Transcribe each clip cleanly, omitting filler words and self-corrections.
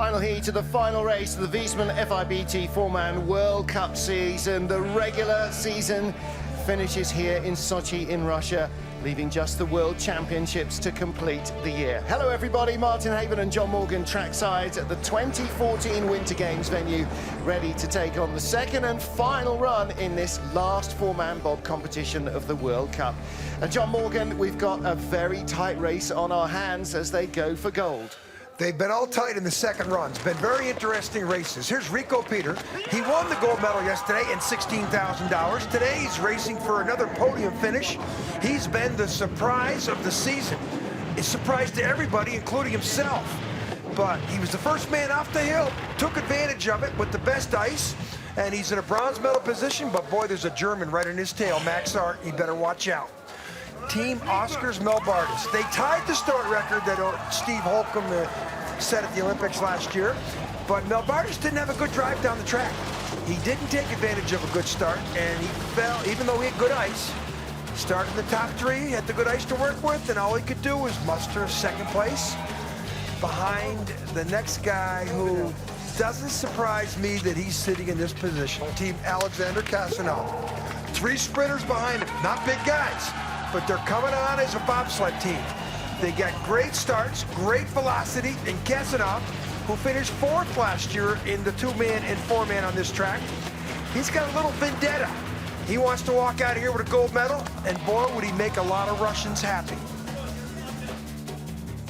Final heat of the final race of the Viessmann FIBT four-man World Cup season. The regular season finishes here in Sochi in Russia, leaving just the World Championships to complete the year. Hello everybody, Martin Haven and John Morgan trackside at the 2014 Winter Games venue, ready to take on the second and final run in this last four-man bob competition of the World Cup. And John Morgan, we've got a very tight race on our hands as they go for gold. They've been all tight in the second run. It's been very interesting races. Here's Rico Peter. He won the gold medal yesterday and $16,000. Today he's racing for another podium finish. He's been the surprise of the season. It's a surprise to everybody, including himself. But he was the first man off the hill, took advantage of it with the best ice, and he's in a bronze medal position, but boy, there's a German right in his tail, Max Art. He better watch out. Team Oscar's Melbardis. They tied the start record that Steve Holcomb set at the Olympics last year, but Melbardis didn't have a good drive down the track. He didn't take advantage of a good start, and he fell, even though he had good ice. Started in the top three, had the good ice to work with, and all he could do was muster second place behind the next guy who doesn't surprise me that he's sitting in this position. Team Alexander Kasanov. Three sprinters behind him, not big guys, but they're coming on as a bobsled team. They got great starts, great velocity, and Kasanov, who finished fourth last year in the two-man and four-man on this track, he's got a little vendetta. He wants to walk out of here with a gold medal, and boy, would he make a lot of Russians happy.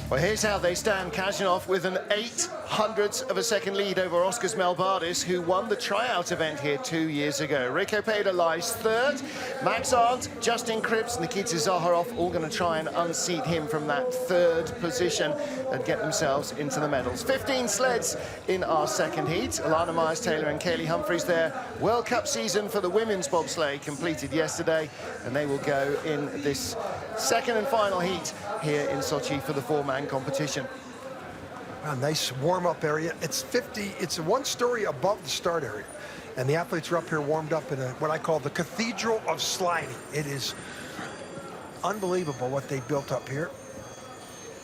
Well, here's how they stand. Kasanov with an 0.08 of a second lead over Oscar's Melbardis, who won the tryout event here 2 years ago. Rico Peter lies third. Max Arndt, Justin Cripps, Nikita Zaharov all going to try and unseat him from that third position and get themselves into the medals. 15 sleds in our second heat. Alana Myers-Taylor and Kaylee Humphries, their World Cup season for the women's bobsleigh completed yesterday, and they will go in this second and final heat here in Sochi for the four-man competition. A nice warm-up area. It's a one-story above the start area, and the athletes are up here warmed up in what I call the Cathedral of Sliding. It is unbelievable what they built up here.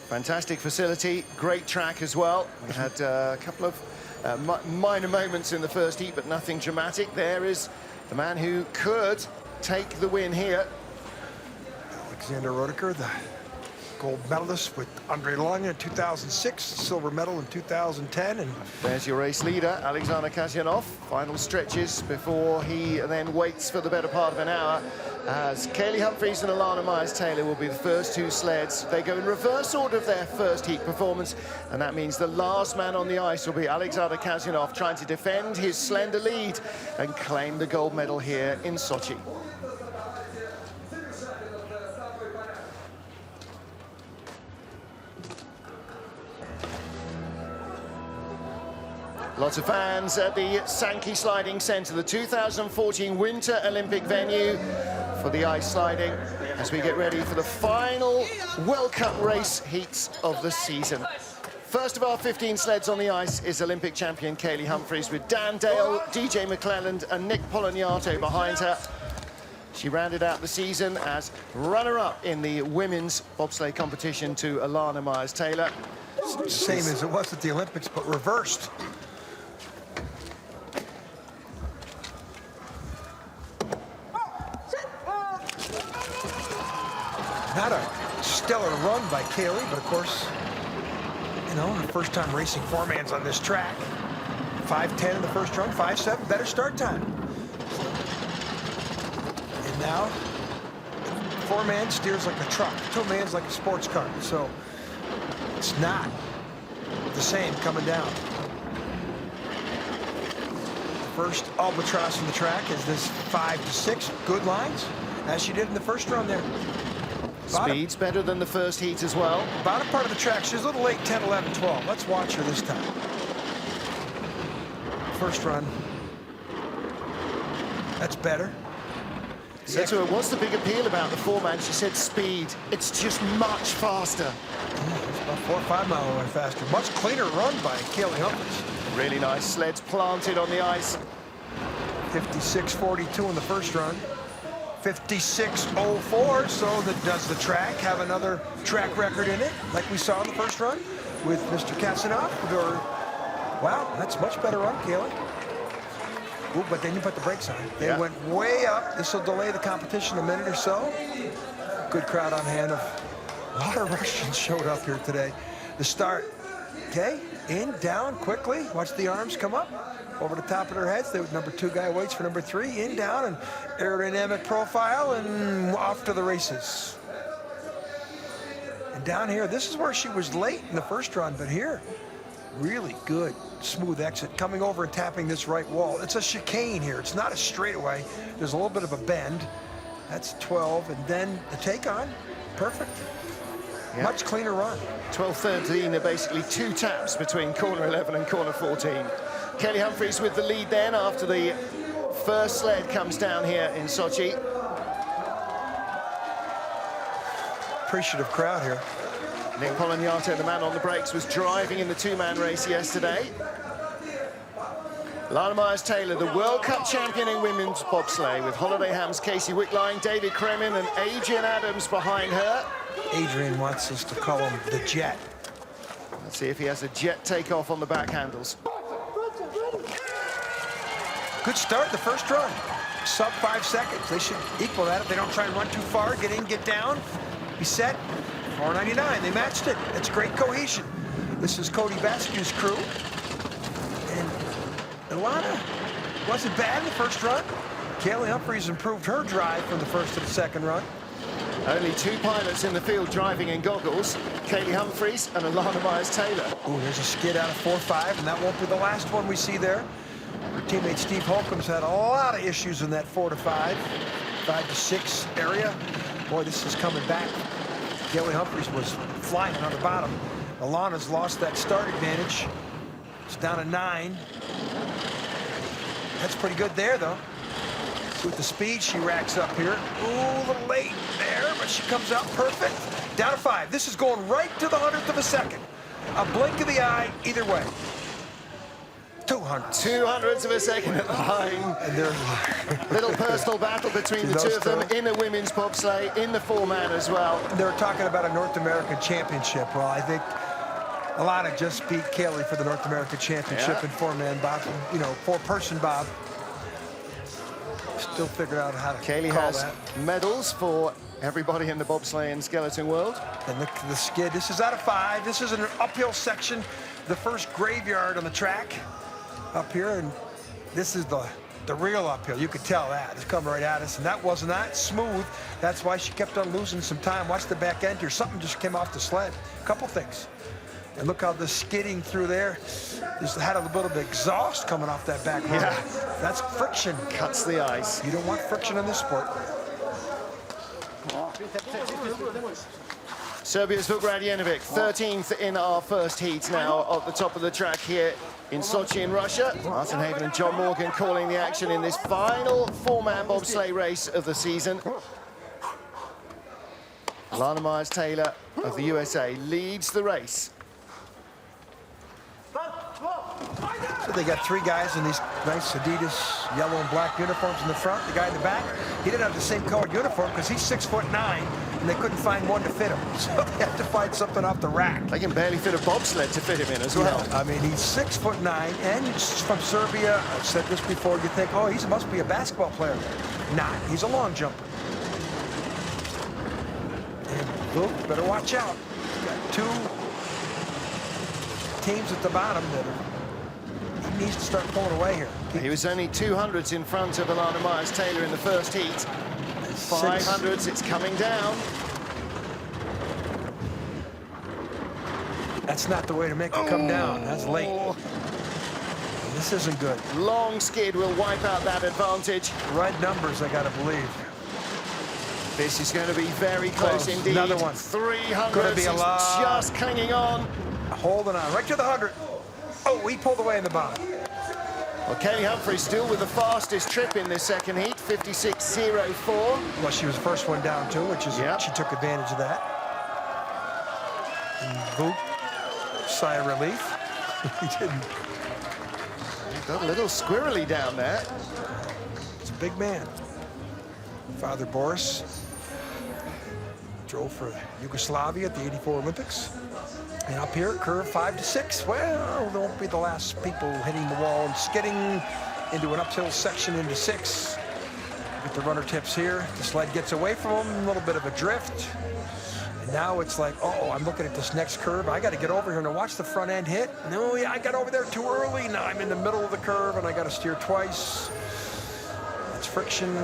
Fantastic facility, great track as well. We had a couple of minor moments in the first heat, but nothing dramatic. There is the man who could take the win here. Alexander Roediger, the gold medalist with Andre Lange in 2006, silver medal in 2010. And there's your race leader, Alexander Kasanov. Final stretches before he then waits for the better part of an hour, as Kaylee Humphries and Alana Myers-Taylor will be the first two sleds. They go in reverse order of their first heat performance, and that means the last man on the ice will be Alexander Kasanov, trying to defend his slender lead and claim the gold medal here in Sochi. Lots of fans at the Sanki Sliding Center, the 2014 Winter Olympic venue for the ice sliding, as we get ready for the final World Cup race heats of the season. First of our 15 sleds on the ice is Olympic champion Kaylee Humphries, with Dan Dale, DJ McClelland and Nick Poloniato behind her. She rounded out the season as runner-up in the women's bobsleigh competition to Alana Myers-Taylor. Same as it was at the Olympics, but reversed. Not a stellar run by Kaylee, but of course, you know, her first time racing four-mans on this track. 5:10 in the first run, 5:7, better start time. And now, four-man steers like a truck, two-man's like a sports car. So it's not the same coming down. The first albatross in the track is this 5 to 6, good lines, as she did in the first run there. Speed's better than the first heat as well. Bottom part of the track, she's a little late, 10, 11, 12. Let's watch her this time. First run. That's better. Said to her, what's the big appeal about the four-man? She said speed. It's just much faster. Yeah, it's about 4 or 5 miles away faster. Much cleaner run by Kaylee Humphries. Really nice sleds planted on the ice. 56.42 in the first run. 56.04, so does the track have another track record in it, like we saw in the first run with Mr. Kasanov, or Wow, that's much better run, Kaylee. Ooh, but then you put the brakes on. They went way up. This will delay the competition a minute or so. Good crowd on hand. A lot of Russians showed up here today. The start, okay, in, down, quickly. Watch the arms come up over the top of their heads. The number 2 guy waits for number 3, in, down, and aerodynamic profile, and off to the races. And down here, this is where she was late in the first run, but here, really good, smooth exit, coming over and tapping this right wall. It's a chicane here. It's not a straightaway. There's a little bit of a bend. That's 12, and then the take on, perfect. Much cleaner run. 12-13 are basically 2 taps between corner 11 and corner 14. Kelly Humphries with the lead then after the first sled comes down here in Sochi. Appreciative crowd here. Nick Polonyato, the man on the brakes, was driving in the 2-man race yesterday. Lana Myers-Taylor, the World Cup champion in women's bobsleigh, with Holiday Ham's Casey Wickline, David Kremen and Adrian Adams behind her. Adrian wants us to call him the Jet. Let's see if he has a jet takeoff on the back handles. Good start the first run. Sub 5 seconds. They should equal that if they don't try and run too far. Get in, get down, be set. 4:99. They matched it. That's great cohesion. This is Cody Bascu's crew. And Ilana wasn't bad in the first run. Kaylee Humphries improved her drive from the first to the second run. Only 2 pilots in the field driving in goggles, Kaylee Humphries and Alana Myers-Taylor. Ooh, there's a skid out of 4.5, and that won't be the last one we see there. Her teammate Steve Holcomb's had a lot of issues in that 4 to 5, 5 to 6 area. Boy, this is coming back. Kaylee Humphries was flying on the bottom. Alana's lost that start advantage. It's down to 9. That's pretty good there, though. With the speed she racks up here. Ooh, a little late there, but she comes out perfect. Down to 5. This is going right to the 100th of a second. A blink of the eye, either way. 200. 200ths of a second at the line. And there's little personal battle between the 2 of them in the women's bobsleigh, in the 4-man as well. They're talking about a North American championship. Well, I think Alana just beat Kaylee for the North American championship in 4-man bob, 4-person bob. Still figured out how to Kaylee has medals for everybody in the bobsleigh and skeleton world. And the skid, this is out of 5. This is an uphill section, the first graveyard on the track up here, and this is the real uphill. You could tell that. It's coming right at us, and that was not smooth. That's why she kept on losing some time. Watch the back end here. Something just came off the sled. A couple things. And look how the skidding through there just had a little bit of exhaust coming off that back road. Yeah. That's friction. Cuts the ice. You don't want friction in this sport. Serbia's Vuk Radjenovic, 13th in our first heat now at the top of the track here in Sochi in Russia. Martin Haven and John Morgan calling the action in this final 4-man bobsleigh race of the season. Lana Myers-Taylor of the USA leads the race. So they got 3 guys in these nice Adidas yellow and black uniforms in the front. The guy in the back, he didn't have the same colored uniform because he's 6'9", and they couldn't find one to fit him. So they had to find something off the rack. They can barely fit a bobsled to fit him in as well. Yeah, I mean, he's 6'9", and he's from Serbia. I've said this before. You think, oh, he must be a basketball player. Not. He's a long jumper. And Luke, better watch out. Got 2 teams at the bottom that are, he needs to start pulling away here. He was only 200ths in front of Alana Myers-Taylor in the first heat. 500ths, it's coming down. That's not the way to make it come down. That's late. This isn't good. Long skid will wipe out that advantage. Right numbers, I gotta believe. This is going to be very close indeed. Another one. 300. Gonna be a lot. Just clinging on. Holding on right to the 100. Oh, he pulled away in the bottom. Well, Kaylee Humphries still with the fastest trip in this second heat, 56.04. Well, she was the first one down too, which is she took advantage of that. And Boop, sigh of relief. He didn't. Got a little squirrely down there. He's a big man. Father Boris drove for Yugoslavia at the '84 Olympics. And up here, curve 5 to 6. Well, they won't be the last people hitting the wall and skidding into an uphill section into 6. Get the runner tips here. The sled gets away from them, a little bit of a drift. And now it's like, oh, I'm looking at this next curve. I got to get over here and watch the front end hit. No, yeah, I got over there too early. Now I'm in the middle of the curve and I got to steer twice. It's friction.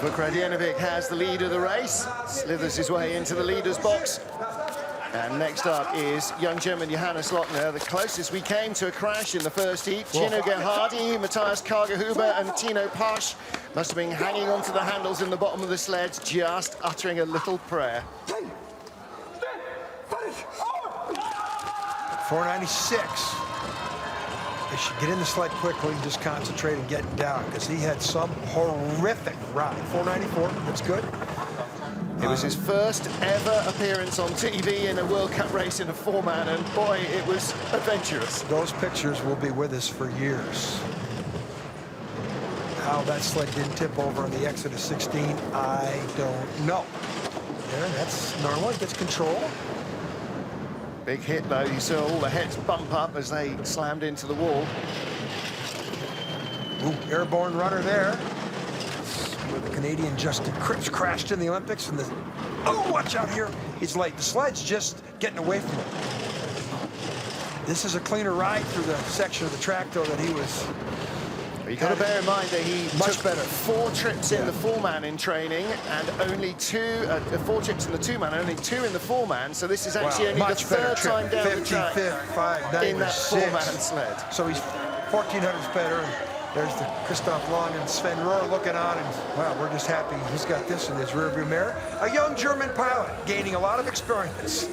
Vukradinovic has the lead of the race, slithers his way into the leader's box. And next up is young German Johannes Lochner, the closest we came to a crash in the first heat. Gino Gerhardi, Matthias Kargehuber and Tino Pasch must have been hanging onto the handles in the bottom of the sleds, just uttering a little prayer. 496. They should get in the sled quickly and just concentrate on getting down, because he had some horrific ride. 494, that's good. It was his first ever appearance on TV in a World Cup race in a 4-man, and boy, it was adventurous. Those pictures will be with us for years. How that sled didn't tip over on the exit of 16, I don't know. There, that's normal, it gets control. Big hit though, you saw all the heads bump up as they slammed into the wall. Ooh, airborne runner there. The Canadian Justin Cripps crashed in the Olympics, and oh, watch out here. He's late. The sled's just getting away from him. This is a cleaner ride through the section of the track, though, that he was. You got to bear in mind that he much took better. 4 trips in the 4-man in training, and only 4 trips in the 2-man, only 2 in the 4-man. So this is actually only the third time down the track 55, in that 4-man sled. So he's 1,400s better. There's the Christoph Long and Sven Rohr looking on, and wow, we're just happy he's got this in his rearview mirror. A young German pilot gaining a lot of experience.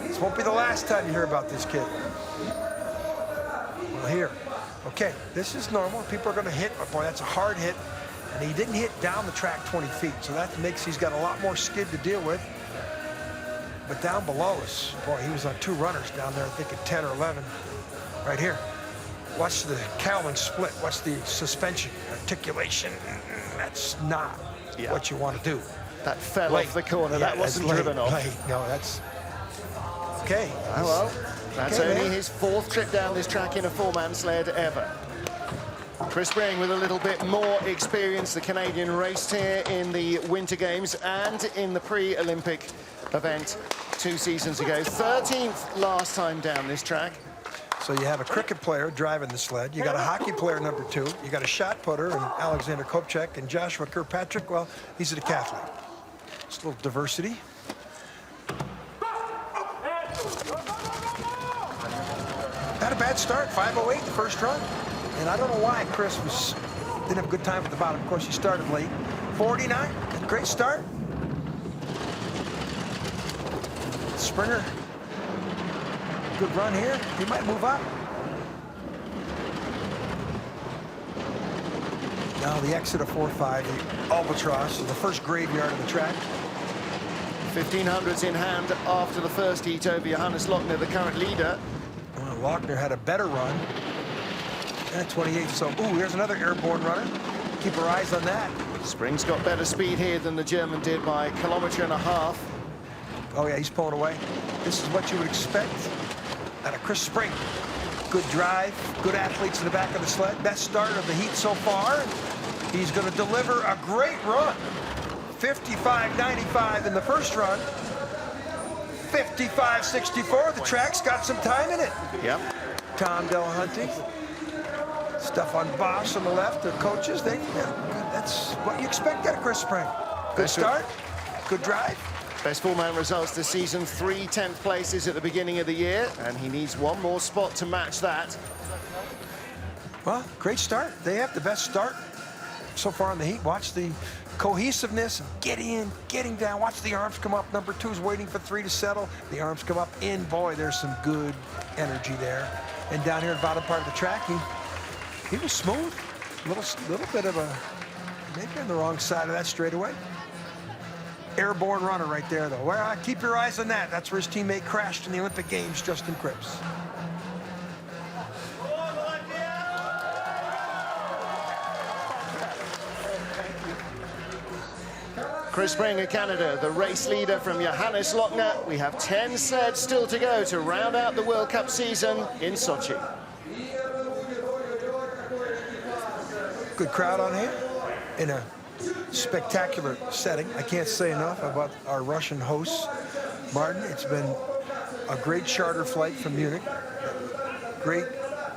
This won't be the last time you hear about this kid. Well, here, okay, this is normal. People are going to hit, but boy, that's a hard hit. And he didn't hit down the track 20 feet, so that makes he's got a lot more skid to deal with. But down below us, boy, he was on 2 runners down there, I think at 10 or 11, right here. Watch the cowling split. Watch the suspension, articulation. That's not what you want to do. That fell off the corner. Yeah, that wasn't driven off. No, that's okay. Oh, well, that's okay, only man. his 4th trip down this track in a 4-man sled ever. Chris Spring with a little bit more experience. The Canadian raced here in the Winter Games and in the pre-Olympic event 2 seasons ago. 13th last time down this track. So you have a cricket player driving the sled. You got a hockey player, number 2. You got a shot putter, and Alexander Kopchak, and Joshua Kirkpatrick. Well, he's a decathlete. Just a little diversity. Not a bad start. 5:08 the first run. And I don't know why Chris didn't have a good time at the bottom. Of course, he started late. 49, great start. Springer. Good run here. He might move up. Now the exit of 4-5, the Albatross, is the first graveyard of the track. 1500s in hand after the first heat over Johannes Lochner, the current leader. Well, Lochner had a better run. And at 28, so, ooh, here's another airborne runner. Keep our eyes on that. Spring's got better speed here than the German did by a 1.5 kilometers. Oh, yeah, he's pulling away. This is what you would expect out of Chris Spring. Good drive, good athletes in the back of the sled. Best start of the heat so far. He's going to deliver a great run. 55.95 in the first run. 55.64. The track's got some time in it. Yep. Tom Delahunty. Stefan Bosch on the left, the coaches. That's what you expect out of Chris Spring. Good start, good drive. Best 4-man results this season, 3 10th places at the beginning of the year, and he needs 1 more spot to match that. Well, great start. They have the best start so far in the heat. Watch the cohesiveness, get in, getting down. Watch the arms come up. Number 2's waiting for 3 to settle. The arms come up in. Boy, there's some good energy there. And down here at the bottom part of the track, he was smooth. Little bit of a, maybe on the wrong side of that straightaway. Airborne runner right there, though. Well, keep your eyes on that. That's where his teammate crashed in the Olympic Games, Justin Cripps. Chris Spring of Canada, the race leader from Johannes Lochner. We have 10 sleds still to go to round out the World Cup season in Sochi. Good crowd on here in a spectacular setting. I can't say enough about our Russian hosts. Martin, it's been a great charter flight from Munich. Great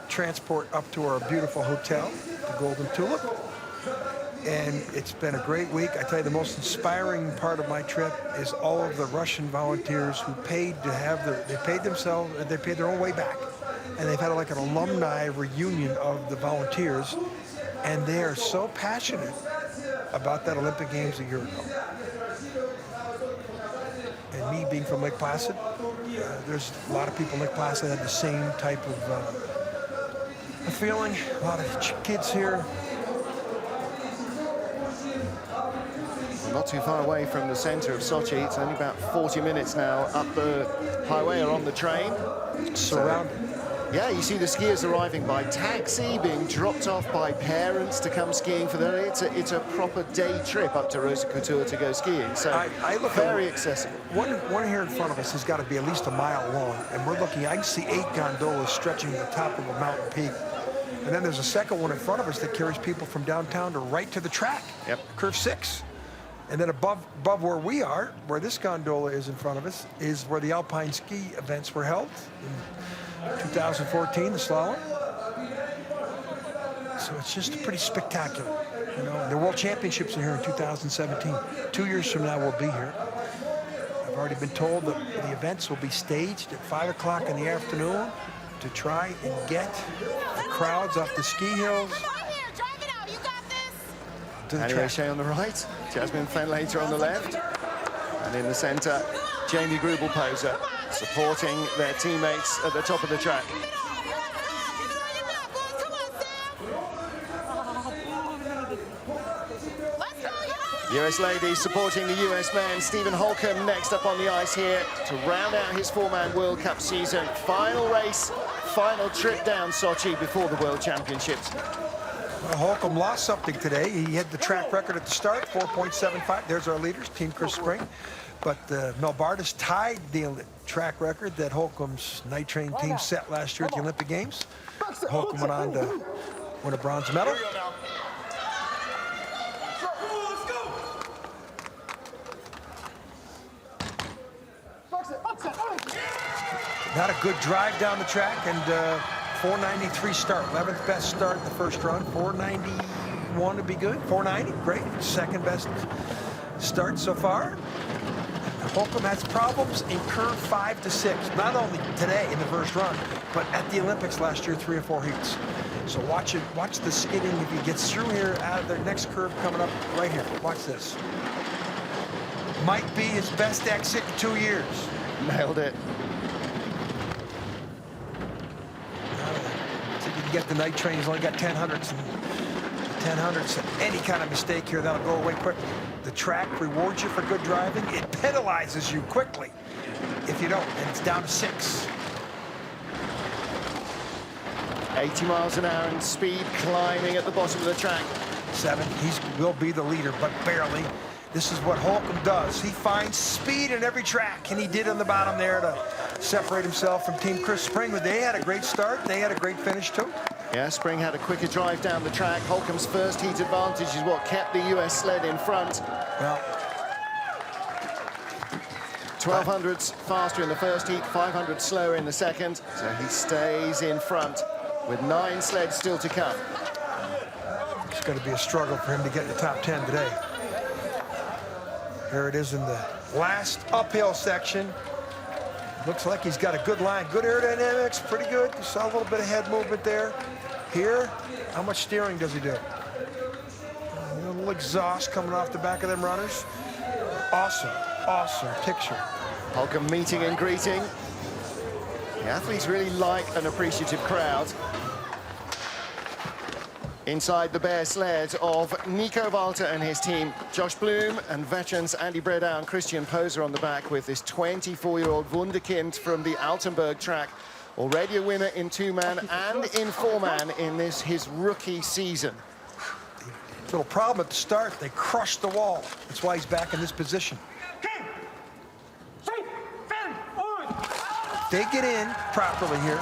transport up to our beautiful hotel, the Golden Tulip. And it's been a great week. I tell you, the most inspiring part of my trip is all of the Russian volunteers who paid to have they paid themselves, they paid their own way back. And they've had like an alumni reunion of the volunteers. And they are so passionate about that Olympic Games a year ago. And me being from Lake Placid, there's a lot of people in Lake Placid that have the same type of feeling. A lot of kids here. Not too far away from the center of Sochi. It's only about 40 minutes now up the highway or on the train. Surrounded. Yeah, you see the skiers arriving by taxi, being dropped off by parents to come skiing for them. It's a proper day trip up to Rosa Couture to go skiing. So I look very accessible. One here in front of us has got to be at least a mile long, and we're looking. I can see 8 gondolas stretching to the top of a mountain peak. And then there's a second one in front of us that carries people from downtown to right to the track. Yep. Curve 6. And then above where we are, where this gondola is in front of us, is where the alpine ski events were held in 2014, the slalom. So it's just pretty spectacular. You know, the World Championships are here in 2017. 2 years from now, we'll be here. I've already been told that the events will be staged at 5 o'clock in the afternoon to try and get the crowds off the ski hills. Annie O'Shea on the right, Jasmine Fenlater on the left, and in the center, Jamie Grubel-Poser supporting their teammates at the top of the track. US ladies supporting the US men. Stephen Holcomb next up on the ice here to round out his 4-man World Cup season. Final race, final trip down Sochi before the World Championships. Well, Holcomb lost something today. He had the track record at the start, 4.75. There's our leaders, Team Chris Spring. But Mel Bardis tied the track record that Holcomb's night train team set last year at the Olympic Games. Holcomb went on to win a bronze medal. Not a good drive down the track, and 493 start, 11th best start in the first run. 491 to be good. 490, great. Second best start so far. Holcomb has problems in curve 5 to 6, not only today in the first run, but at the Olympics last year, 3 or 4 heats. So watch the skidding if he gets through here out of the next curve coming up right here. Watch this. Might be his best exit in 2 years. Nailed it. Get the night train. He's only got 1000s, and 1000s. Any kind of mistake here, that'll go away quickly. The track rewards you for good driving. It penalizes you quickly if you don't, and it's down to 6. 80 miles an hour and speed climbing at the bottom of the track. 7. He will be the leader, but barely. This is what Holcomb does. He finds speed in every track, and he did on the bottom there to separate himself from Team Chris Spring. But they had a great start. They had a great finish, too. Yeah, Spring had a quicker drive down the track. Holcomb's first heat advantage is what kept the US sled in front. Well, 1200s faster in the first heat, 500 slower in the second. So he stays in front with 9 sleds still to come. It's going to be a struggle for him to get in the top 10 today. Here it is in the last uphill section. Looks like he's got a good line, good aerodynamics, pretty good. You saw a little bit of head movement there. Here, how much steering does he do? A little exhaust coming off the back of them runners. Awesome, awesome picture. Holcomb meeting and greeting. The athletes really like an appreciative crowd. Inside the bare sled of Nico Walter and his team, Josh Bloom, and veterans Andy Bredau and Christian Poser on the back with this 24-year-old wunderkind from the Altenburg track. Already a winner in 2-man and in 4-man in this, his rookie season. Little problem at the start. They crushed the wall. That's why he's back in this position. If they get in properly here,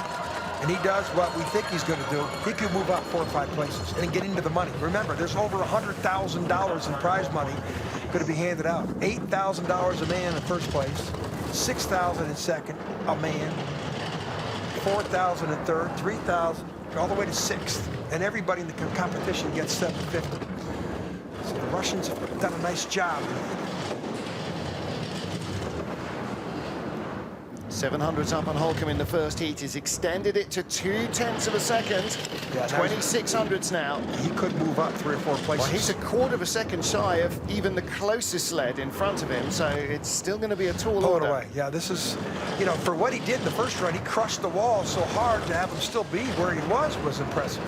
and he does what we think he's going to do, he could move up 4 or 5 places and get into the money. Remember, there's over $100,000 in prize money going to be handed out. $8,000 a man in first place, $6,000 in second, a man, $4,000 in third, $3,000, all the way to sixth. And everybody in the competition gets $750. So the Russians have done a nice job. 700s up on Holcomb in the first heat. He's extended it to 0.2 of a second. Yeah, 2600s now. He could move up 3 or 4 places. Well, he's a 1/4 second shy of even the closest sled in front of him, so it's still going to be a tall order. Away. Yeah, this is, you know, for what he did in the first run, he crushed the wall so hard. To have him still be where he was impressive.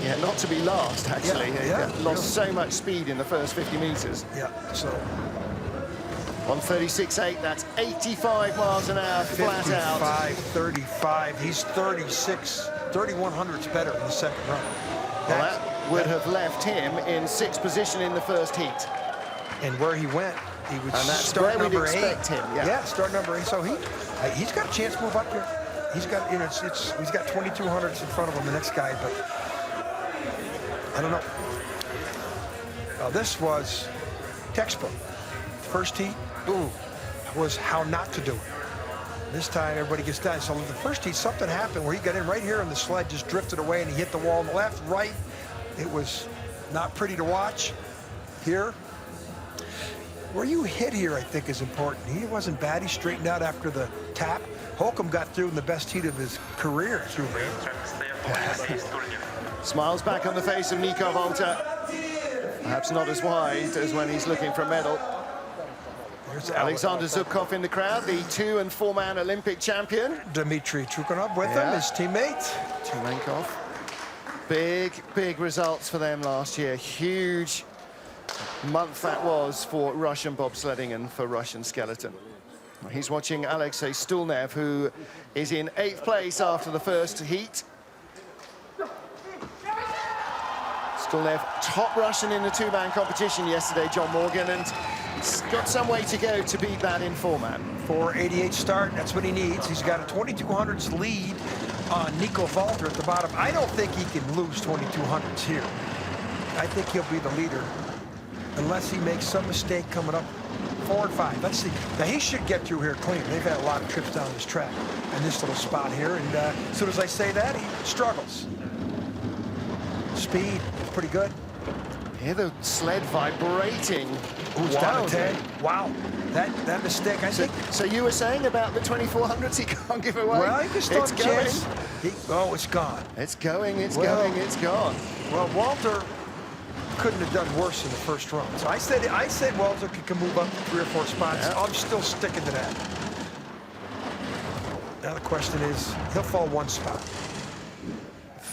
Yeah, not to be last, actually. Yeah, He lost so much speed in the first 50 meters. Yeah, so 136.8, that's 85 miles an hour flat out. 35. He's 36, 3100s better in the second run. Well, that would have left him in 6th position in the first heat. And where he went, he would start number where we'd 8. expect him. Yeah, start number 8. So he's got a chance to move up here. He's got, you know, he's got 2200s in front of him, the next guy, but I don't know. This was textbook. First heat. Was how not to do it. This time everybody gets done. So the first heat, something happened where he got in right here and the sled just drifted away and he hit the wall on the left, right. It was not pretty to watch. Here, where you hit here, I think is important. He wasn't bad. He straightened out after the tap. Holcomb got through in the best heat of his career through there. Smiles back on the face of Nico Volter. Perhaps not as wide as when he's looking for a medal. Alexander Zubkov in the crowd, the 2- and 4-man Olympic champion. Dmitry Trukhanov with him, his teammate. Tumenkov. Big results for them last year. Huge month that was for Russian bobsledding and for Russian skeleton. He's watching Alexei Stulnev, who is in 8th place after the first heat. Stulnev, top Russian in the 2-man competition yesterday, John Morgan, and he's got some way to go to beat that in 4-man. 4:88 start, that's what he needs. He's got a 2200s lead on Nico Volter at the bottom. I don't think he can lose 2200s here. I think he'll be the leader unless he makes some mistake coming up 4 and 5. Let's see. Now, he should get through here clean. They've had a lot of trips down this track and this little spot here, and as soon as I say that, he struggles. Speed is pretty good. Hear the sled vibrating. Ooh, down to 10. Wow, that mistake, I think. So you were saying about the 2400s, he can't give away? Well, he can still have a chance. Oh, it's gone. It's going, it's gone. Well, Walter couldn't have done worse in the first run. So I said Walter could move up 3 or 4 spots. Yeah. I'm still sticking to that. Now the question is, he'll fall 1 spot.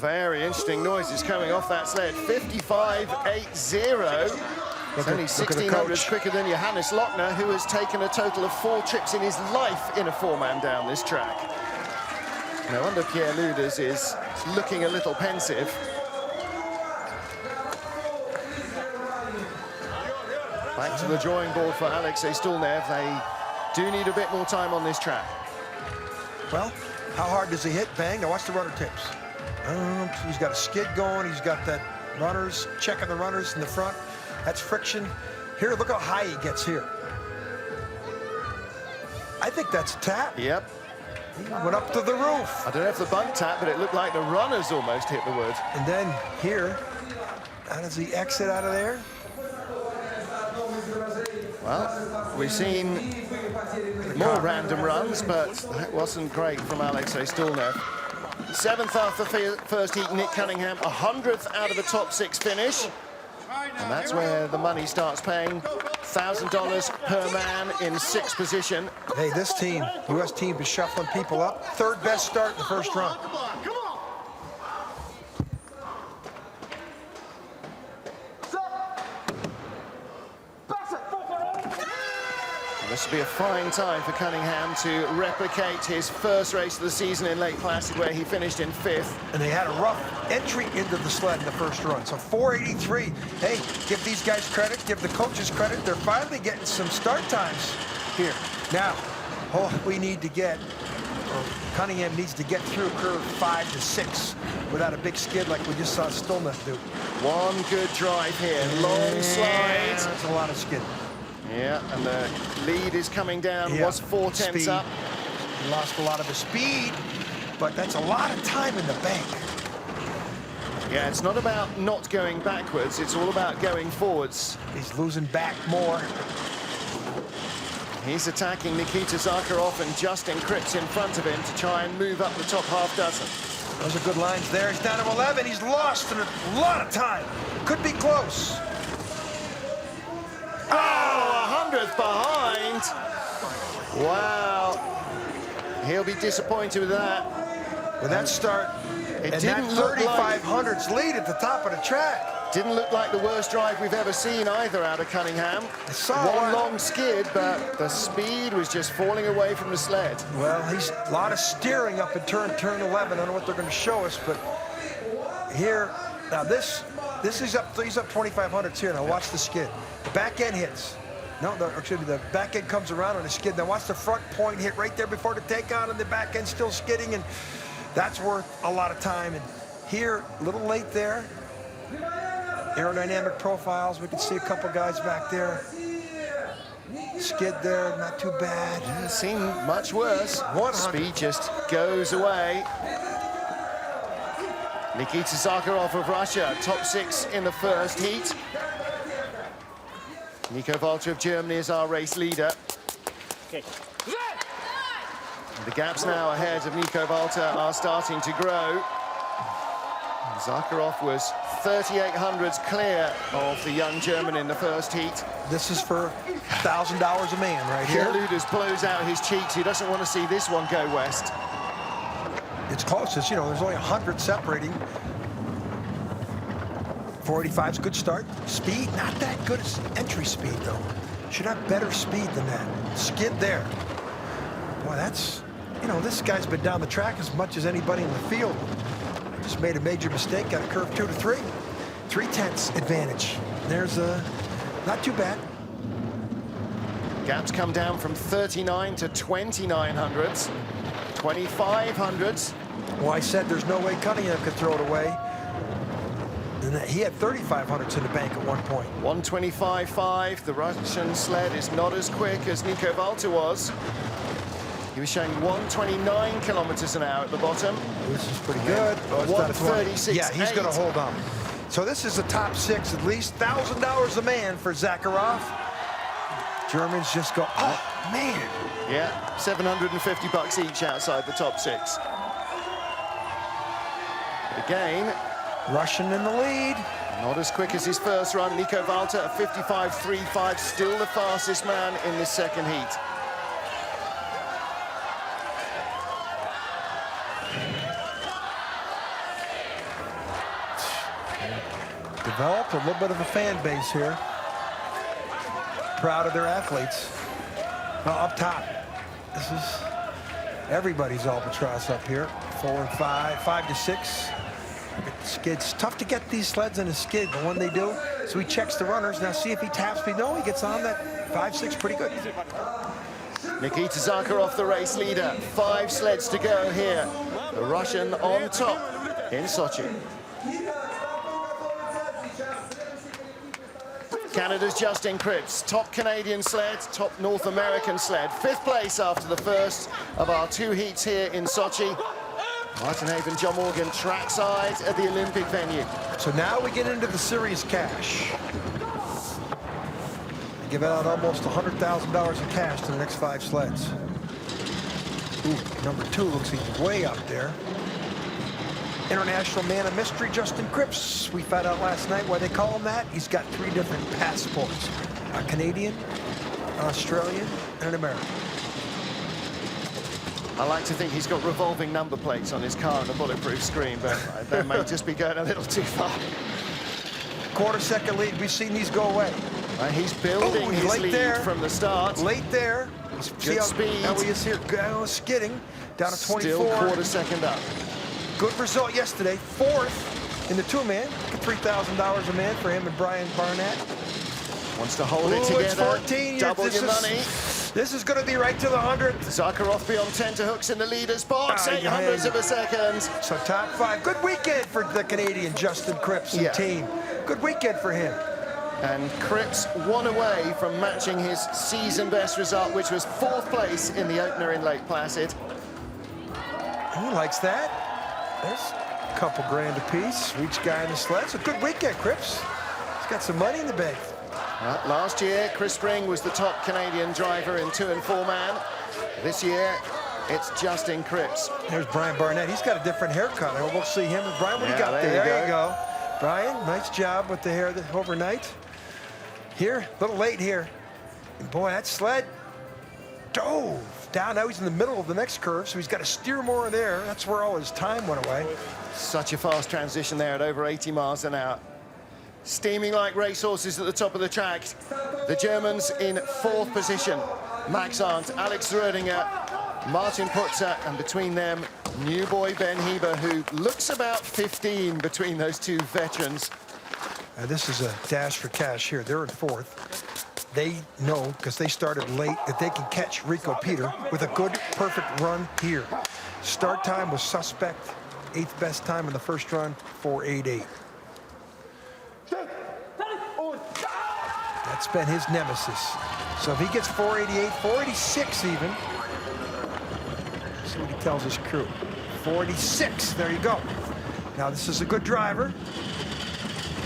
Very interesting noises coming off that sled. 55.80. It's only 1600s quicker than Johannes Lochner, who has taken a total of 4 trips in his life in a 4-man down this track. No wonder Pierre Luders is looking a little pensive. Back to the drawing board for Alexei Stulnev. They do need a bit more time on this track. Well, how hard does he hit? Bang. Now watch the rudder tips. He's got a skid going. He's got that runners, checking the runners in the front. That's friction. Here, look how high he gets here. I think that's a tap. Yep. He went up to the roof. I don't know if the bunk tap, but it looked like the runners almost hit the wood. And then here, how does he exit out of there? Well, we've seen more random runs, but that wasn't great from Alexei Stulnev. 7th after the first heat, Nick Cunningham, 100th out of the top 6 finish. And that's where the money starts paying. $1,000 per man in 6th position. Hey, this team, U.S. team, is shuffling people up. 3rd best start in the first run. The This will be a fine time for Cunningham to replicate his first race of the season in Lake Placid, where he finished in 5th. And they had a rough entry into the sled in the first run. So 483. Hey, give these guys credit, give the coaches credit. They're finally getting some start times here. Now, we need to get, or Cunningham needs to get through curve 5 to 6 without a big skid like we just saw Stolneth do. One good drive here, long slide. That's a lot of skid. Yeah, and the lead is coming down, was 4/10 up. He lost a lot of his speed, but that's a lot of time in the bank. Yeah, it's not about not going backwards, it's all about going forwards. He's losing back more. He's attacking Nikita Zakharov and Justin Cripps in front of him to try and move up the top half dozen. Those are good lines there. He's down to 11. He's lost in a lot of time. Could be close. Oh, 100th behind. Wow. He'll be disappointed with that. With that start, It and didn't that look 3,500's lead at the top of the track. Didn't look like the worst drive we've ever seen either out of Cunningham. saw One one. long skid, but the speed was just falling away from the sled. Well, he's a lot of steering up in turn 11. I don't know what they're going to show us, but here, now this is up, he's up 2,500 here. Now watch the skid. The back end hits. No, excuse me, the back end comes around on a skid. Now watch the front point hit right there before the takeout, and the back end still skidding, and that's worth a lot of time. And here, a little late there. Aerodynamic profiles, we can see a couple guys back there. Skid there, not too bad. Doesn't seem much worse. 100. Speed just goes away. Nikita Zakharov of Russia, top 6 in the first heat. Nico Walter of Germany is our race leader. Okay. The gaps now ahead of Nico Walter are starting to grow. Zakharov was 3,800s clear of the young German in the first heat. This is for $1,000 a man right here. Luders blows out his cheeks. He doesn't want to see this one go west. It's closest, you know, there's only 100 separating. 485's good start. Speed, not that good as entry speed, though. Should have better speed than that. Skid there. Boy, that's, you know, this guy's been down the track as much as anybody in the field. Just made a major mistake, got a curve 2 to 3. 3/10 advantage. There's a, not too bad. Gaps come down from 39 to 2,900s, 2,500s. Well, I said there's no way Cunningham could throw it away. And he had 3,500s in the bank at one point. 125.5. The Russian sled is not as quick as Nico Walter was. He was showing 129 kilometers an hour at the bottom. This is pretty good. 136. Yeah, he's going to hold on. So this is a top 6 at least. $1,000 a man for Zakharov. Germans just go, oh, man. Yeah, 750 bucks each outside the top 6. Again, Russian in the lead. not as quick as his first run. Nico Walter at 55.35, still the fastest man in this second heat. Developed a little bit of a fan base here. Proud of their athletes. Well, up top, this is everybody's albatross up here. 4 and 5, 5 to 6. Skids. Tough to get these sleds in a skid, but when they do, so he checks the runners. Now see if he taps me. No, he gets on that 5-6 pretty good. Nikita Zakharov, the race leader. 5 sleds to go here. The Russian on top in Sochi. Canada's Justin Cripps, top Canadian sled, top North American sled. 5th place after the first of our 2 heats here in Sochi. Martin Haven, John Morgan, trackside at the Olympic venue. So now we get into the serious cash. They give out almost $100,000 in cash to the next 5 sleds. Ooh, number 2 looks he's way up there. International man of mystery, Justin Cripps. We found out last night why they call him that. He's got 3 different passports. A Canadian, an Australian, and an American. I like to think he's got revolving number plates on his car and a bulletproof screen, but that may just be going a little too far. Quarter-second lead, we've seen these go away. And he's building his lead there from the start. Late there. Good speed. How he is here. Skidding down to 24. Still quarter second up. Good result yesterday. 4th in the two-man. $3,000 a man for him and Brian Barnett. Wants to hold it together. It's 14. Double your money. This is going to be right to the 100th. Zakharov beyond tenterhooks in the leader's box. 800ths of a second. So top 5. Good weekend for the Canadian Justin Cripps and team. Good weekend for him. And Cripps 1 away from matching his season best result, which was 4th place in the opener in Lake Placid. He likes that. There's a couple grand apiece for each guy in the sled. So good weekend, Cripps. He's got some money in the bank. Last year, Chris Spring was the top Canadian driver in 2- and 4-man. This year, it's Justin Cripps. There's Brian Barnett. He's got a different haircut. I hope we'll see him. Brian, what do you got there? There you go. Brian, nice job with the hair overnight. Here, a little late here. And boy, that sled dove down. Now he's in the middle of the next curve, so he's got to steer more there. That's where all his time went away. Such a fast transition there at over 80 miles an hour. Steaming like racehorses at the top of the track. The Germans in 4th position. Max Arndt, Alex Rödinger, Martin Putzer, and between them, new boy Ben Heber, who looks about 15 between those two veterans. This is a dash for cash here. They're in 4th. They know, because they started late, that they can catch Rico Peter with a good, perfect run here. Start time was suspect. 8th best time in the first run, 4.88. That's been his nemesis. So if he gets 488, 486 even. See what he tells his crew. 486, there you go. Now this is a good driver.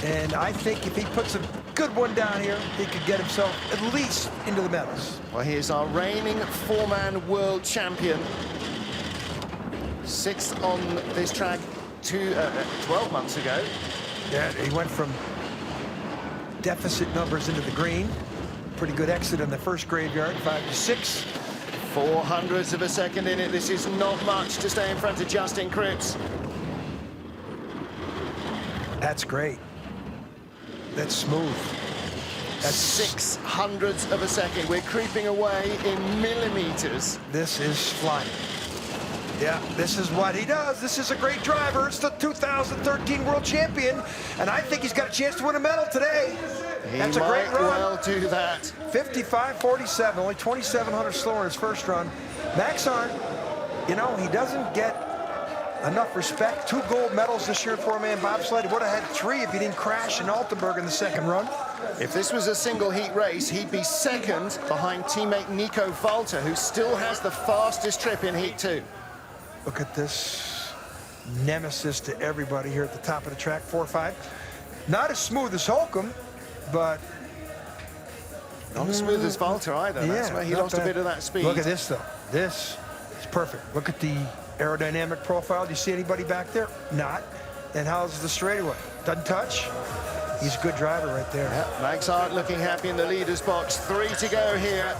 And I think if he puts a good one down here, he could get himself at least into the medals. Well, he is our reigning 4-man world champion. 6th on this track 12 months ago. Yeah, he went from deficit numbers into the green. Pretty good exit in the first graveyard, 5 to 6. 400ths of a second in it. This is not much to stay in front of Justin Cripps. That's great. That's smooth. That's 600ths of a second. We're creeping away in millimeters. This is flying. Yeah, this is what he does. This is a great driver. It's the 2013 world champion, and I think he's got a chance to win a medal today. That's a great run. He might well do that. 55.47, only 2,700 slower in his first run. Max Arndt, you know, he doesn't get enough respect. 2 gold medals this year for Man Bobsleigh. He would have had 3 if he didn't crash in Altenburg in the second run. If this was a single heat race, he'd be 2nd behind teammate Nico Walter, who still has the fastest trip in Heat 2. Look at this nemesis to everybody here at the top of the track, 4-5. Not as smooth as Holcomb, but not as smooth as Walter either. That's where he lost a bit of that speed. Look at this, though. This is perfect. Look at the aerodynamic profile. Do you see anybody back there? Not. And how's the straightaway? Doesn't touch. He's a good driver right there. Yeah, Max Arndt looking happy in the leader's box. 3 to go here.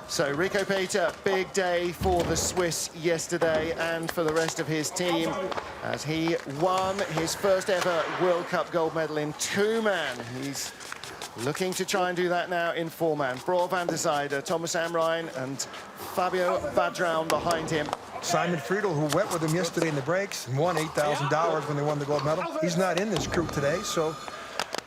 So Rico Peter, big day for the Swiss yesterday and for the rest of his team as he won his first ever World Cup gold medal in 2-man. He's looking to try and do that now in 4-man. Broer van der Zijde, Thomas Amrijn and Fabio Vadraun behind him. Simon Friedel, who went with him yesterday in the breaks and won $8,000 when they won the gold medal. He's not in this crew today, so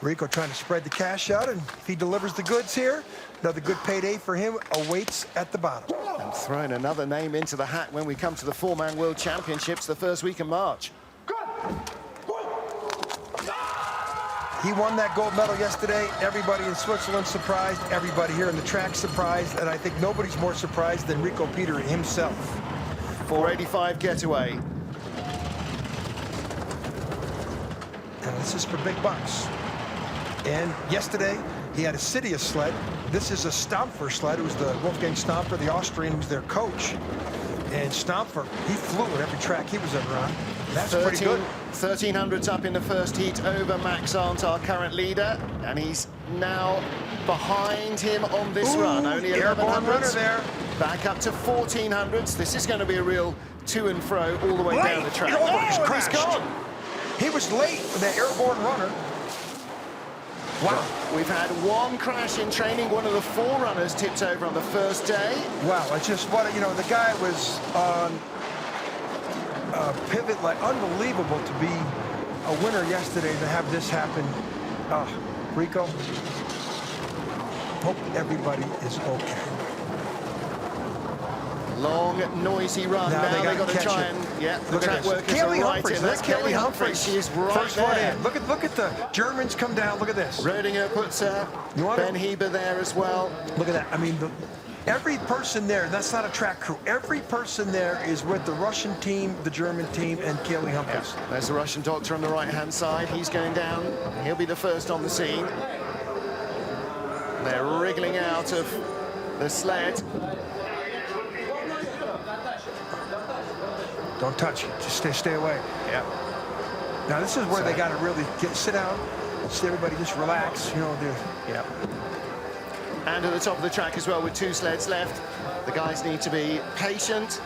Rico trying to spread the cash out, and if he delivers the goods here, another good payday for him awaits at the bottom. And throwing another name into the hat when we come to the 4-man World Championships the first week of March. He won that gold medal yesterday. Everybody in Switzerland surprised. Everybody here in the track surprised. And I think nobody's more surprised than Rico Peter himself. 485 getaway. And this is for big bucks. And yesterday, he had a Sidious sled. This is a Stampfer sled. It was the Wolfgang Stampfer, the Austrian, who was their coach. And Stampfer, he flew at every track he was ever on. That's pretty good. 1300s up in the first heat over Max Arndt, our current leader. And he's now behind him on this run. Only 1100s. There. Back up to 1400s. This is going to be a real to and fro all the way down the track. He's gone. He was late with that airborne runner. Wow. We've had one crash in training. One of the forerunners tipped over on the first day. Wow, it's just what, you know, the guy was on a pivot, like unbelievable to be a winner yesterday, to have this happen. Rico, hope everybody is okay. Long, noisy run. Now they got to try and, the track workers are right in. That's Kelly Humphries. She is right First one there. in. Look at the Germans come down. Look at this. Rodinger puts Ben Heber there as well. Look at that. I mean, every person there, that's not a track crew. Every person there is with the Russian team, the German team, and Kelly Humphries. Yeah. There's the Russian doctor on the right-hand side. He's going down. He'll be the first on the scene. They're wriggling out of the sled. Don't touch it. Just stay away. Yeah. Now this is where they got to really sit down. See everybody just relax. You know. Yeah. And at the top of the track as well, with 2 sleds left, the guys need to be patient.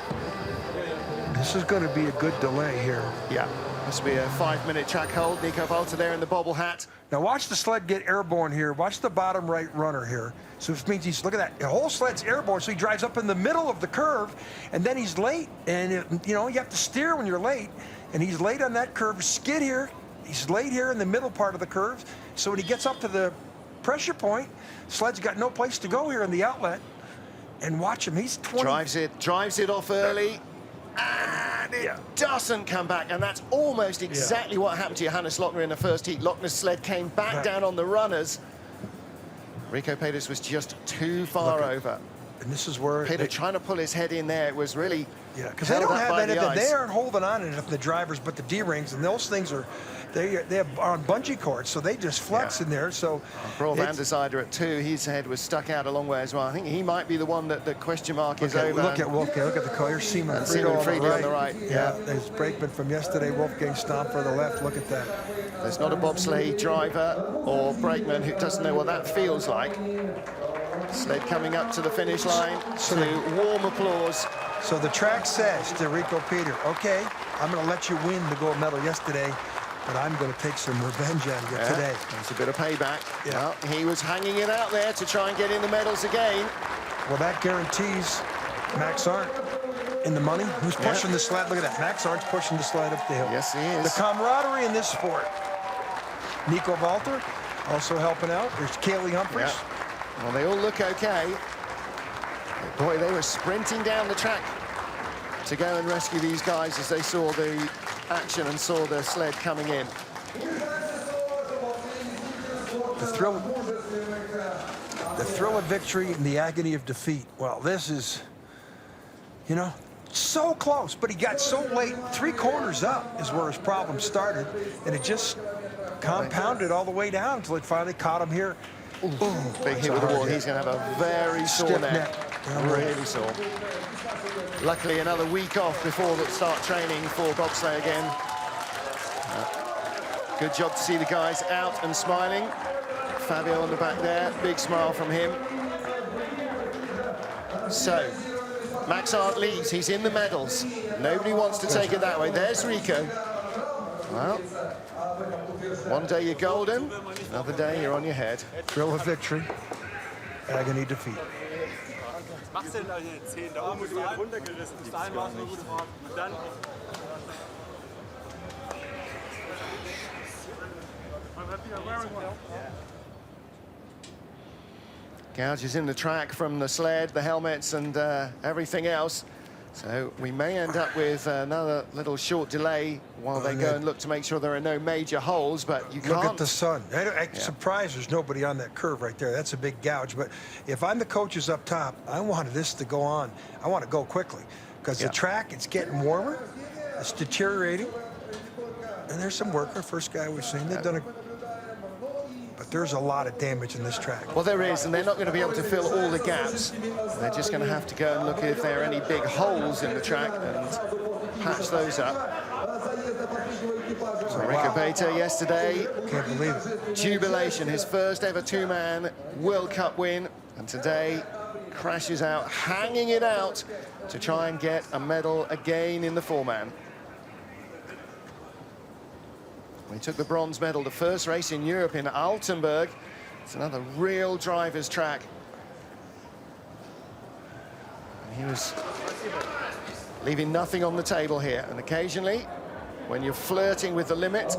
This is going to be a good delay here. Yeah. This will be a 5-minute track hold. Nico Volter there in the bobble hat. Now watch the sled get airborne here. Watch the bottom right runner here. So it means look at that. The whole sled's airborne, so he drives up in the middle of the curve, and then he's late. And, you know, you have to steer when you're late. And he's late on that curve. Skid here. He's late here in the middle part of the curve. So when he gets up to the pressure point, sled's got no place to go here in the outlet. And watch him. He's 20. Drives it off early. And it doesn't come back, and that's almost exactly what happened to Johannes Lochner in the first heat. Lochner's sled came back down on the runners. Rico Peters was just too far over. And this is where Peter trying to pull his head in there. It was really because they don't have anything. They aren't holding on to the drivers, but the D-rings, and those things are they have on bungee cords, so they just flex in there. So Paul van der Zijde at 2, his head was stuck out a long way as well. I think he might be the one that the question mark is over. Look at Wolfgang. Look at the car. Here's Seaman Friedel on the right. Yeah, there's brakeman from yesterday. Wolfgang Stomp for the left. Look at that. There's not a bobsleigh driver or brakeman who doesn't know what that feels like. Sled coming up to the finish line to warm applause. So the track says to Rico Peter, okay, I'm going to let you win the gold medal yesterday, but I'm going to take some revenge on you today. That's a bit of payback. Yeah. Well, he was hanging it out there to try and get in the medals again. Well, that guarantees Max Arndt in the money. Who's pushing the sled? Look at that. Max Arndt's pushing the sled up the hill. Yes, he is. The camaraderie in this sport. Nico Volter also helping out. There's Kelly Humphries. Yeah. Well, they all look okay. Boy, they were sprinting down the track to go and rescue these guys as they saw the action and saw the sled coming in. The thrill of victory and the agony of defeat. Well, this is, you know, so close, but he got so late. 3 corners up is where his problem started, and it just compounded all the way down until it finally caught him here. Ooh, big hit with the wall. He's going to have a very sore neck. Really sore. Luckily, another week off before they start training for bobsleigh again. Good job to see the guys out and smiling. Fabio on the back there, big smile from him. So, Max Arndt leads, he's in the medals. Nobody wants to take it that way. There's Rico. Well, one day you're golden, another day you're on your head. Thrill of victory, agony defeat. Machst du denn also 10? Da oben ist runtergerissen. Bis dahin war es eine gute Frage. Und dann. Gouges in the track from the sled, the helmets, and everything else. So we may end up with another little short delay while they go and look to make sure there are no major holes, but you can't. Look at the sun. I'm surprised there's nobody on that curve right there. That's a big gouge. But if I'm the coaches up top, I wanted this to go on. I want to go quickly because the track, it's getting warmer. It's deteriorating. And there's some work. Our first guy we've seen, they've done a... But there's a lot of damage in this track. Well, there is, and they're not going to be able to fill all the gaps. They're just going to have to go and look if there are any big holes in the track and patch those up. So Rico Peter yesterday, can't believe it. Jubilation, his first ever 2-man World Cup win, and today crashes out, hanging it out to try and get a medal again in the 4-man. He took the bronze medal the first race in Europe in Altenburg. It's another real driver's track. And he was leaving nothing on the table here. And occasionally, when you're flirting with the limit,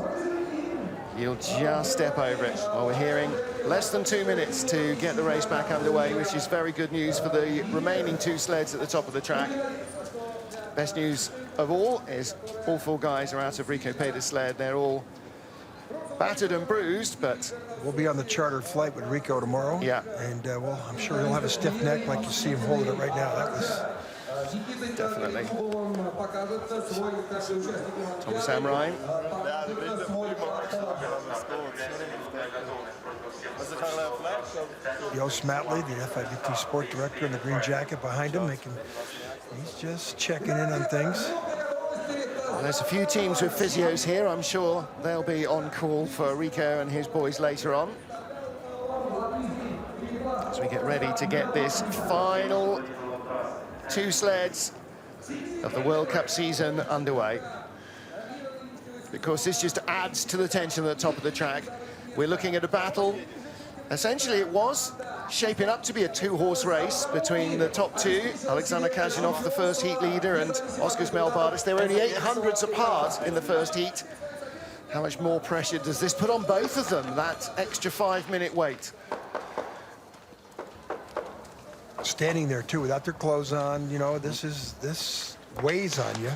you'll just step over it. Well, we're hearing less than 2 minutes to get the race back underway, which is very good news for the remaining 2 sleds at the top of the track. Best news of all is all 4 guys are out of Rico Peder's sled. They're all battered and bruised, but we'll be on the charter flight with Rico tomorrow. Yeah. And, well, I'm sure he'll have a stiff neck like you see him holding it right now. That was... Definitely. Thomas Amrine. Joost Matley, the FIBT sport director, in the green jacket behind him. He's just checking in on things. Well, there's a few teams with physios here. I'm sure they'll be on call for Rico and his boys later on, as we get ready to get this final 2 sleds of the World Cup season underway. Because this just adds to the tension at the top of the track. We're looking at a battle. Essentially, it was shaping up to be a 2-horse race between the top 2, Alexander Kazyanov, the first heat leader, and Oskar Melbardis. They were only 800ths apart in the first heat. How much more pressure does this put on both of them, that extra 5-minute wait? Standing there, too, without their clothes on, you know, this weighs on you.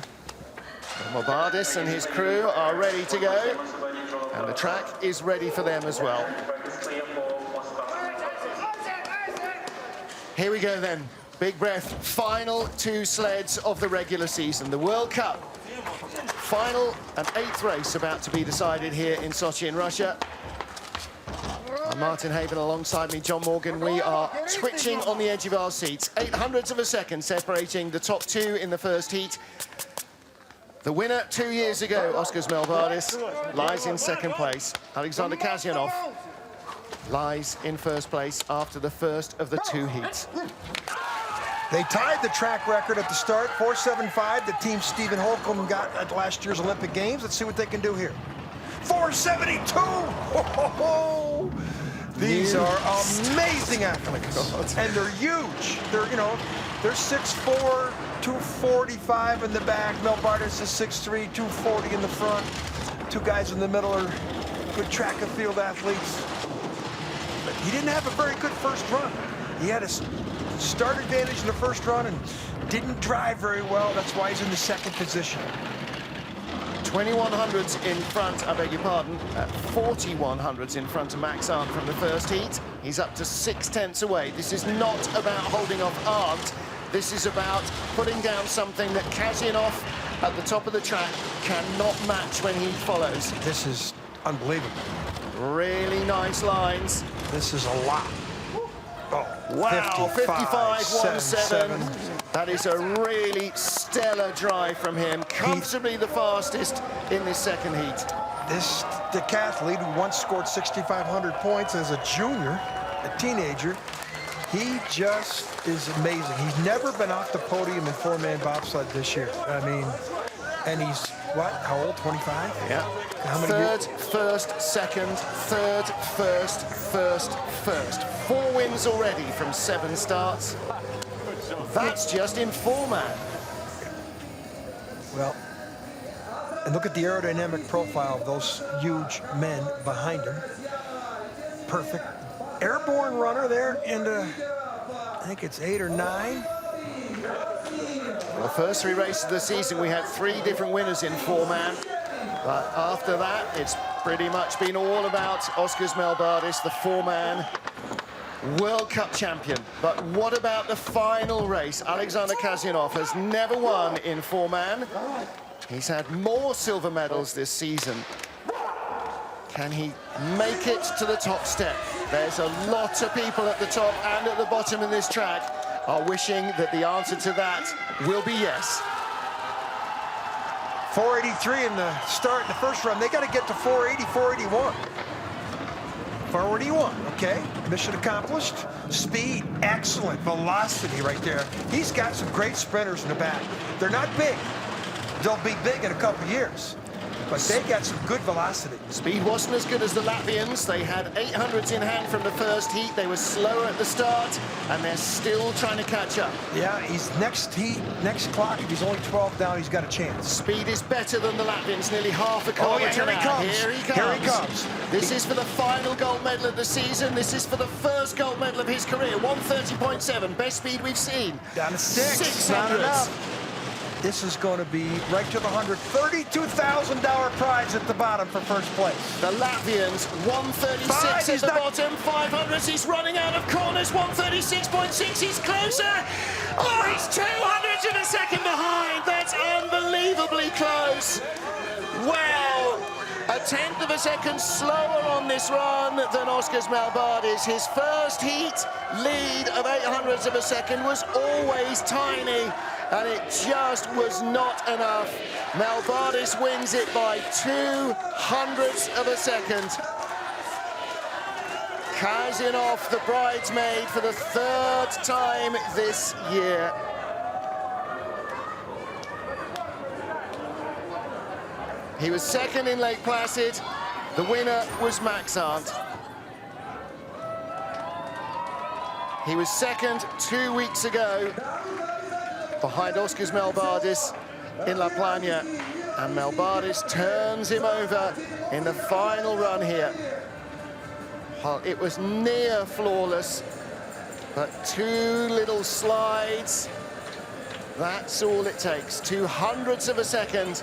Melbardis and his crew are ready to go, and the track is ready for them as well. Here we go then, big breath, final 2 sleds of the regular season. The World Cup, final and 8th race about to be decided here in Sochi in Russia. Martin Haven alongside me, John Morgan. We are twitching on the edge of our seats. 800ths of a second separating the top 2 in the first heat. The winner 2 years ago, Oskar Melbardis, lies in second place. Alexander Kazyanov lies in first place after the first of the 2 heats. They tied the track record at the start, 4.75, the team Stephen Holcomb got at last year's Olympic Games. Let's see what they can do here. 4.72! Ho, ho, ho. These are amazing athletes, and they're huge. They're, you know, they're 6'4", 245 in the back. Melbardis is 6'3", 240 in the front. 2 guys in the middle are good track and field athletes. But he didn't have a very good first run. He had a start advantage in the first run and didn't drive very well. That's why he's in the second position. 2100s in front, I beg your pardon, 4100s in front of Max Arndt from the first heat. He's up to 6/10 away. This is not about holding off Arndt. This is about putting down something that Kazyanov at the top of the track cannot match when he follows. This is unbelievable. Really nice lines. This is a lot. Oh, wow, 55.17. That is a really stellar drive from him. Comfortably the fastest in this second heat. This decathlete who once scored 6,500 points as a junior, a teenager, he just is amazing. He's never been off the podium in 4-man bobsled this year. I mean, and he's, what, how old, 25? Yeah. How many third, first, second, third, first, first, first. 4 wins already from 7 starts. That's just in 4-man. Well, and look at the aerodynamic profile of those huge men behind him. Perfect. Airborne runner there into, I think it's 8 or 9. Well, the first 3 races of the season, we had 3 different winners in 4-man. But after that, it's pretty much been all about Oskar Melbardis, the 4-man World Cup champion. But what about the final race? Alexander Kazyanov has never won in 4-man. He's had more silver medals this season. Can he make it to the top step? There's a lot of people at the top and at the bottom of this track are wishing that the answer to that will be yes. 483 in the start in the first run. They got to get to 480, 481. 481, okay. Mission accomplished. Speed, excellent. Velocity right there. He's got some great sprinters in the back. They're not big. They'll be big in a couple years. but they got some good velocity. Speed wasn't as good as the Latvians. They had 800s in hand from the first heat. They were slower at the start, and they're still trying to catch up. Yeah, he's next heat, next clock. If he's only 12 down, he's got a chance. Speed is better than the Latvians, nearly half a kilometre. Here he comes. Here he comes. Here he comes. This is for the final gold medal of the season. This is for the first gold medal of his career. 1:30.7, best speed we've seen. Down to 6. Not 600s. enough. This is going to be right to the 100. $32,000 prize at the bottom for first place. The Latvians, 1:36 at the bottom, 500s. He's running out of corners, 1:36.6. He's closer. Oh, he's 200s of a second behind. That's unbelievably close. Wow. A tenth of a second slower on this run than Oskars Melbardis. His first heat lead of 800s of a second was always tiny, and it just was not enough. Melbardis wins it by 200ths of a second. Kazyanov, the bridesmaid, for the third time this year. He was second in Lake Placid. The winner was Max Arndt. He was second 2 weeks ago behind Oskars Melbardis in La Plana, and Melbardis turns him over in the final run here. Well, it was near flawless, but 2 little slides. That's all it takes. 200ths of a second,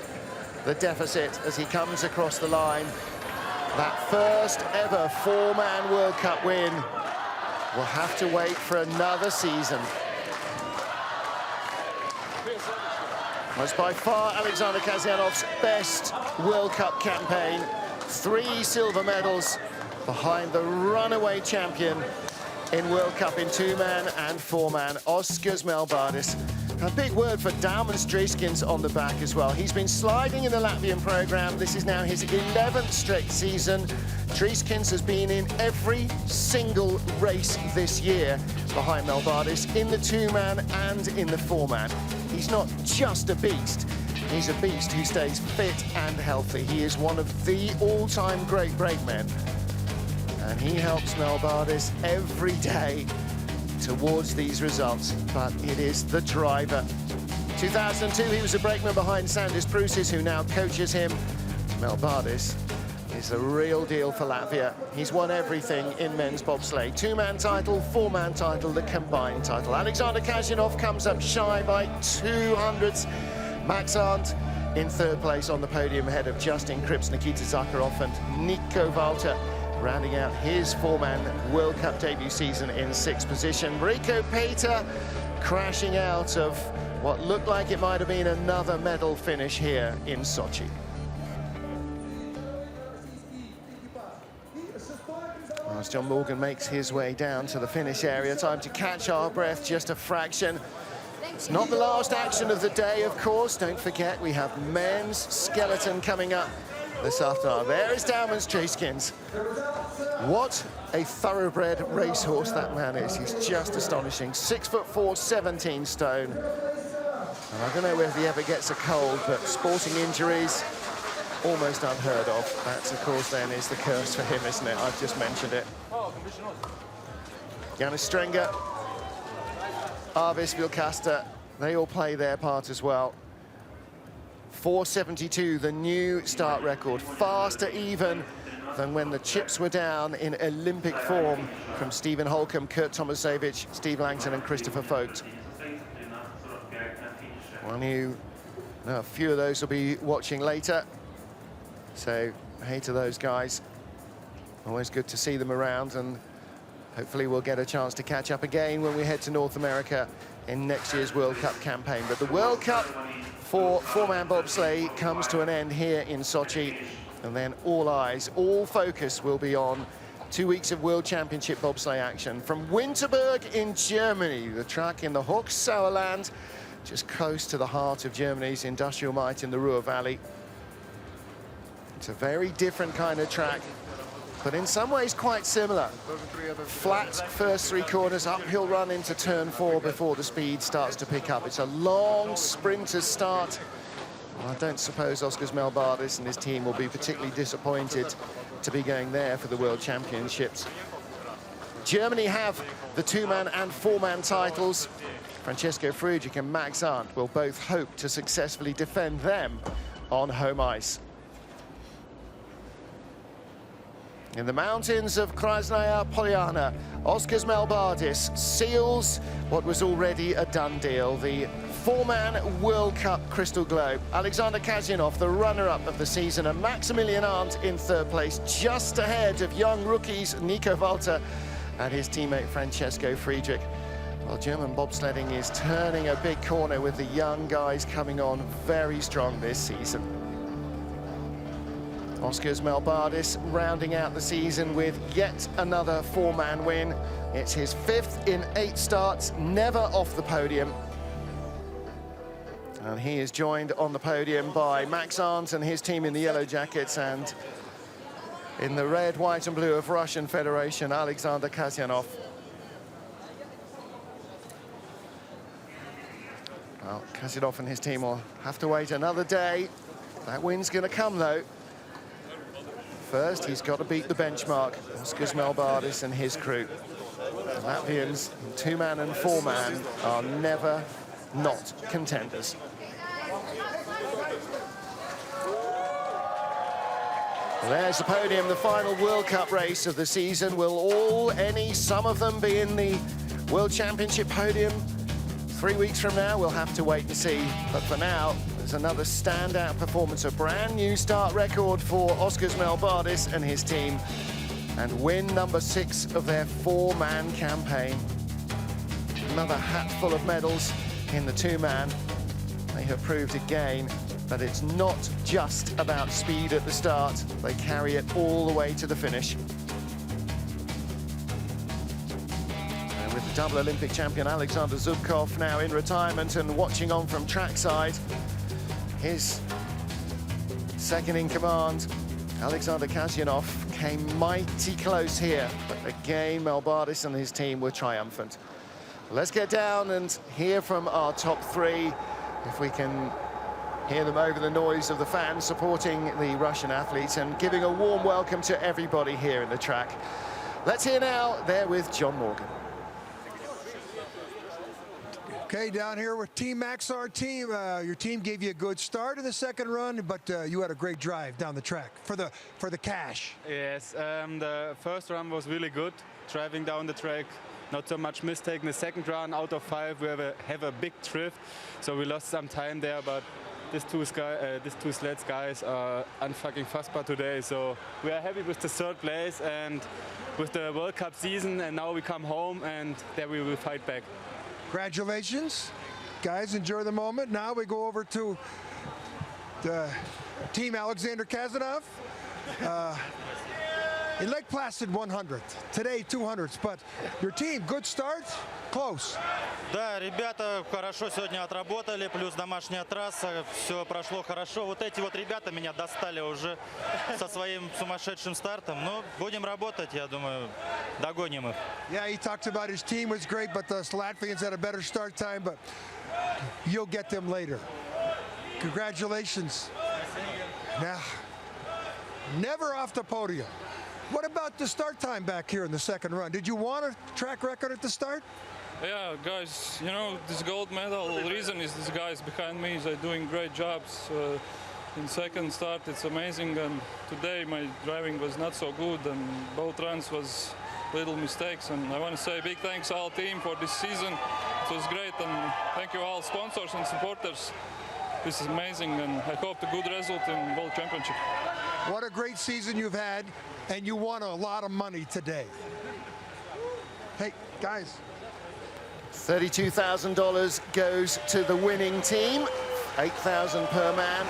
the deficit as he comes across the line. That first ever 4-man World Cup win will have to wait for another season. Was by far Alexander Kazyanov's best World Cup campaign. 3 silver medals behind the runaway champion in World Cup in 2-man and 4-man, Oskars Melbardis. A big word for Dauman Streiskins on the back as well. He's been sliding in the Latvian program. This is now his 11th straight season. Streiskins has been in every single race this year behind Melbardis, in the 2-man and in the 4-man. He's not just a beast, he's a beast who stays fit and healthy. He is one of the all-time great brakemen, and he helps Melbardis every day towards these results, but it is the driver. 2002, he was a brakeman behind Sandis Prusis, who now coaches him. Melbardis is the real deal for Latvia. He's won everything in men's bobsleigh. 2-man title, 4-man title, the combined title. Alexander Kazyanov comes up shy by 200ths. Max Arndt in 3rd place on the podium, ahead of Justin Kripps, Nikita Zakharov and Nico Walter, rounding out his 4-man World Cup debut season in 6th position. Rico Peter crashing out of what looked like it might have been another medal finish here in Sochi. As John Morgan makes his way down to the finish area, time to catch our breath just a fraction. It's not the last action of the day, of course. Don't forget, we have men's skeleton coming up this afternoon. There is Dauman Streiskins. What a thoroughbred racehorse that man is. He's just astonishing. 6'4", 17 stone. And I don't know whether he ever gets a cold, but sporting injuries, almost unheard of. That, of course, then is the curse for him, isn't it? I've just mentioned it. Janis Strenger, Arvis Vilkasta, they all play their part as well. 4:72, the new start record. Faster even than when the chips were down in Olympic form from Stephen Holcomb, Kurt Tomasevich, Steve Langton and Christopher Vogt. Well, a few of those will be watching later. So, hey to those guys. Always good to see them around, and hopefully we'll get a chance to catch up again when we head to North America in next year's World Cup campaign. But the World Cup for 4-man bobsleigh comes to an end here in Sochi, and then all eyes, all focus will be on 2 weeks of World Championship bobsleigh action from Winterberg in Germany, the track in the Hochsauerland, just close to the heart of Germany's industrial might in the Ruhr Valley. It's a very different kind of track, but in some ways quite similar. Flat first 3 corners, uphill run into turn 4 before the speed starts to pick up. It's a long sprinter's start I don't suppose Oskars Melbardis and his team will be particularly disappointed to be going there for the World Championships. Germany have the 2-man and 4-man titles. Francesco Friedrich and Max Arndt will both hope to successfully defend them on home ice. In the mountains of Krasnaya Polyana, Oskars Melbardis seals what was already a done deal, the 4-man World Cup Crystal Globe. Alexander Kazyanov, the runner-up of the season, and Maximilian Arndt in 3rd place, just ahead of young rookies Nico Walter and his teammate Francesco Friedrich. Well, German bobsledding is turning a big corner with the young guys coming on very strong this season. Oskars Melbardis rounding out the season with yet another 4-man win. It's his 5th in 8 starts, never off the podium. And he is joined on the podium by Max Arndt and his team in the yellow jackets, and in the red, white and blue of Russian Federation, Alexander Kazyanov. Well, Kazyanov and his team will have to wait another day. That win's going to come, though. First, he's got to beat the benchmark, Oskars Melbardis and his crew. The Latvians, 2-man and 4-man, are never not contenders. Well, there's the podium, the final World Cup race of the season. Will some of them be in the World Championship podium 3 weeks from now? We'll have to wait and see. But for now, there's another standout performance, a brand new start record for Oskars Melbardis and his team, and win number 6 of their 4-man campaign. Another hatful of medals in the 2-man. They have proved again that it's not just about speed at the start. They carry it all the way to the finish. And with the double Olympic champion Alexander Zubkov now in retirement and watching on from trackside, his second in command, Alexander Kazyanov, came mighty close here, but again Melbardis and his team were triumphant. Let's get down and hear from our top 3, if we can hear them over the noise of the fans supporting the Russian athletes and giving a warm welcome to everybody here in the track. Let's hear now, they're with John Morgan. Okay, down here with Team Max Arndt team. Your team gave you a good start in the second run, but you had a great drive down the track for the cash. Yes, the first run was really good, driving down the track. Not so much mistake in the second run. Out of 5, we have a big drift, so we lost some time there, but these two sleds guys are unfucking fassbar today, so we are happy with the 3rd place and with the World Cup season, and now we come home and there we will fight back. Congratulations, guys, enjoy the moment. Now we go over to the team Alexander Kazyanov. In Lake Placid 100, today 200s, but your team, good start, close. Да, ребята хорошо сегодня отработали, плюс домашняя трасса, все прошло хорошо. Вот эти вот ребята меня достали уже со своим сумасшедшим стартом, но будем работать, я думаю, догоним их. Yeah, he talked about his team was great, but the Latvians had a better start time, but you'll get them later. Congratulations. Now, never off the podium. What about the start time back here in the second run? Did you want a track record at the start? Yeah, guys, you know, this gold medal, the reason is these guys behind me. They're doing great jobs. In second start, it's amazing, and today my driving was not so good, and both runs was little mistakes. And I want to say big thanks to our team for this season. It was great, and thank you all sponsors and supporters. This is amazing, and I hope a good result in World Championship. What a great season you've had, and you won a lot of money today. Hey, guys. $32,000 goes to the winning team, $8,000 per man,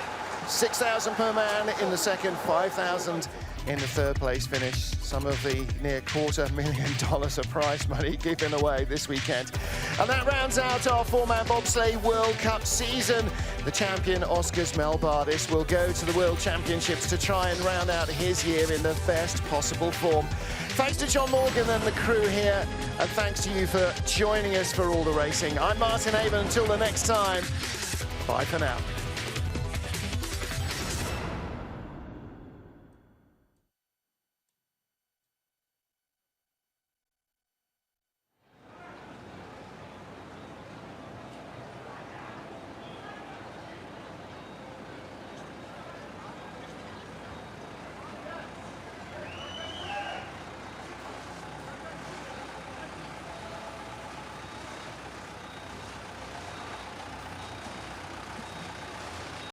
$6,000 per man in the second, $5,000 in the 3rd place finish. Some of the near $250,000 of prize money given away this weekend. And that rounds out our 4-man bobsleigh World Cup season. The champion Oskars Melbardis will go to the World Championships to try and round out his year in the best possible form. Thanks to John Morgan and the crew here, and thanks to you for joining us for all the racing. I'm Martin Avon. Until the next time, bye for now.